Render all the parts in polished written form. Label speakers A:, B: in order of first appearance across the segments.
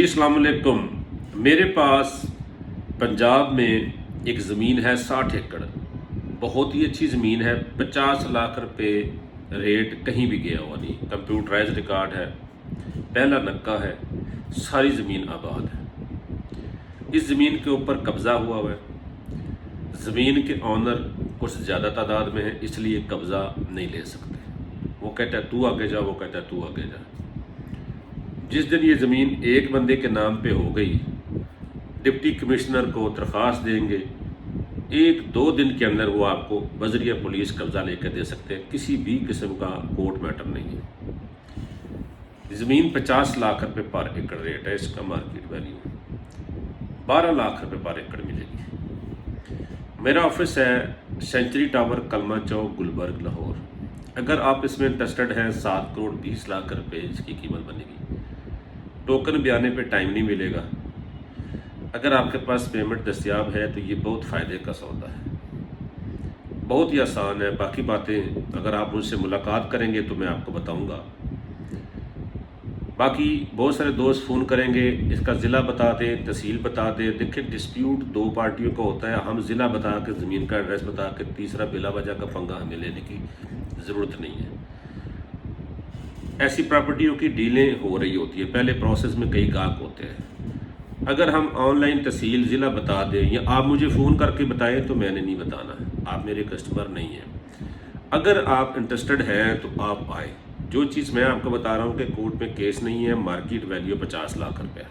A: अस्सलाम वालेकुम। मेरे पास पंजाब में एक ज़मीन है 60 एकड़, बहुत ही अच्छी ज़मीन है। 50 लाख रुपए रेट कहीं भी गया हुआ नहीं, कंप्यूटराइज रिकॉर्ड है, पहला नक्का है, सारी ज़मीन आबाद है। इस ज़मीन के ऊपर कब्ज़ा हुआ है। ज़मीन के ऑनर कुछ ज़्यादा तादाद में है, इसलिए कब्ज़ा नहीं ले सकते। वो कहता है तू आगे जा, वो कहता है तू आगे जा। जिस दिन ये ज़मीन एक बंदे के नाम पे हो गई, डिप्टी कमिश्नर को दरख्वास्त देंगे, 1-2 दिन के अंदर वो आपको बजरिया पुलिस कब्ज़ा लेकर दे सकते हैं। किसी भी किस्म का कोर्ट मैटर नहीं है। ज़मीन 50 लाख रुपए पर एकड़ रेट है, इसका मार्केट वैल्यू 12 लाख रुपए पर एकड़ मिलेगी। मेरा ऑफिस है सेंचुरी टावर, कलमा चौक, गुलबर्ग, लाहौर। अगर आप इसमें इंटरेस्टेड हैं, 7 करोड़ 20 लाख रुपए इसकी कीमत बनेगी। टोकन बयाने पे टाइम नहीं मिलेगा। अगर आपके पास पेमेंट दस्तियाब है तो ये बहुत फ़ायदे का सौदा है, बहुत ही आसान है। बाकी बातें अगर आप मुझसे मुलाकात करेंगे तो मैं आपको बताऊंगा। बाकी बहुत सारे दोस्त फ़ोन करेंगे, इसका ज़िला बता दें, तहसील बता दें। देखिए, डिस्प्यूट 2 पार्टियों का होता है। हम ज़िला बता के, ज़मीन का एड्रेस बता के, तीसरा बिला वजह का पंगा हमें लेने की ज़रूरत नहीं है। ऐसी प्रॉपर्टियों की डीलें हो रही होती है, पहले प्रोसेस में कई गाहक होते हैं। अगर हम ऑनलाइन तहसील ज़िला बता दें या आप मुझे फ़ोन करके बताएं तो मैंने नहीं बताना है, आप मेरे कस्टमर नहीं हैं। अगर आप इंटरेस्टेड हैं तो आप आए। जो चीज़ मैं आपको बता रहा हूँ कि कोर्ट में केस नहीं है, मार्केट वैल्यू 50 लाख रुपये है।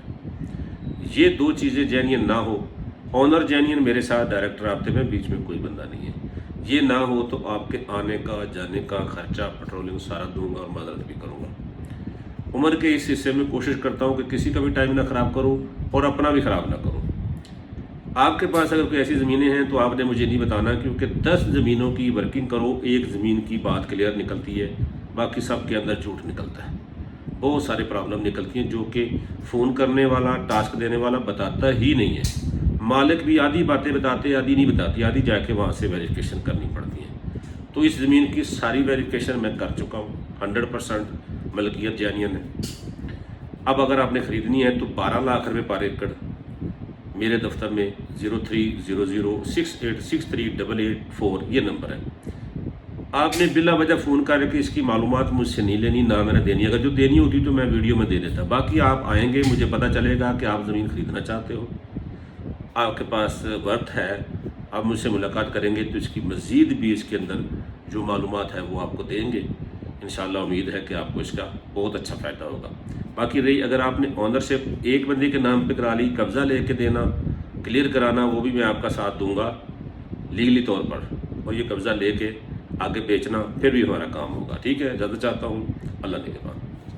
A: ये 2 चीज़ें जेन्युइन ना हो, ऑनर जेन्युइन मेरे साथ डायरेक्ट राब्ते में, बीच में कोई बंदा नहीं है, ये ना हो तो आपके आने का जाने का खर्चा, पेट्रोलिंग सारा दूंगा और मदद भी करूँगा। उम्र के इस हिस्से में कोशिश करता हूँ कि किसी का भी टाइम ना ख़राब करूँ और अपना भी ख़राब ना करूँ। आपके पास अगर कोई ऐसी ज़मीनें हैं तो आपने मुझे नहीं बताना, क्योंकि 10 ज़मीनों की वर्किंग करो, एक ज़मीन की बात क्लियर निकलती है, बाकी सब के अंदर झूठ निकलता है। बहुत सारे प्रॉब्लम निकलती हैं जो कि फ़ोन करने वाला, टास्क देने वाला बताता ही नहीं है। मालिक भी आधी बातें बताते, आधी नहीं बताती, आधी जाके वहाँ से वेरिफिकेशन करनी पड़ती है। तो इस ज़मीन की सारी वेरिफिकेशन मैं कर चुका हूँ, 100% मलकियत जेन्युइन है। अब अगर आपने ख़रीदनी है तो 12 लाख रुपए पर एकड़ मेरे दफ्तर में 030068638884 ये नंबर है। आपने बिला वजह फ़ोन करके इसकी मालूमात मुझसे नहीं लेनी, ना मैंने देनी। अगर जो देनी होती तो मैं वीडियो में दे देता। बाकी आप आएंगे, मुझे पता चलेगा कि आप ज़मीन ख़रीदना चाहते हो, आपके पास वर्थ है, आप मुझसे मुलाकात करेंगे तो इसकी मज़ीद भी इसके अंदर जो मालूमात है वो आपको देंगे। इंशाल्लाह उम्मीद है कि आपको इसका बहुत अच्छा फ़ायदा होगा। बाकी रही, अगर आपने ऑनरशिप एक बंदे के नाम पे करा ली, कब्ज़ा लेके देना, क्लियर कराना, वो भी मैं आपका साथ दूंगा लीगली तौर पर, और ये कब्ज़ा लेके आगे बेचना फिर भी हमारा काम होगा। ठीक है, ज़्यादा चाहता हूँ, अल्लाह ने के बाद।